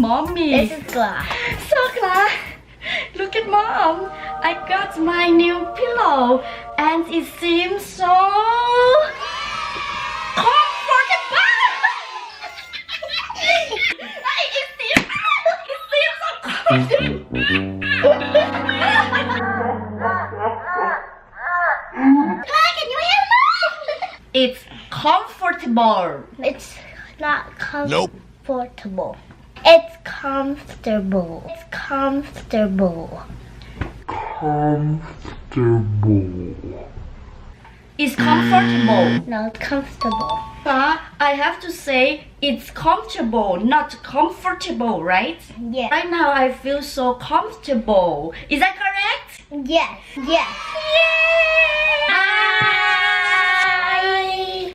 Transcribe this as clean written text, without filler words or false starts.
mommy. This is Gla. So glad. Look at mom. I got my new pillow and it seems so comfortable. it seems so comfortable. Gla, can you hear me? It's comfortable. It's not Nope. comfortable. It's comfortable. It's comfortable. It's comfortable. No, it's comfortable. I have to say it's comfortable, not comfortable, right? Yes. Right now I feel so comfortable. Is that correct? Yes. Yes. Yay!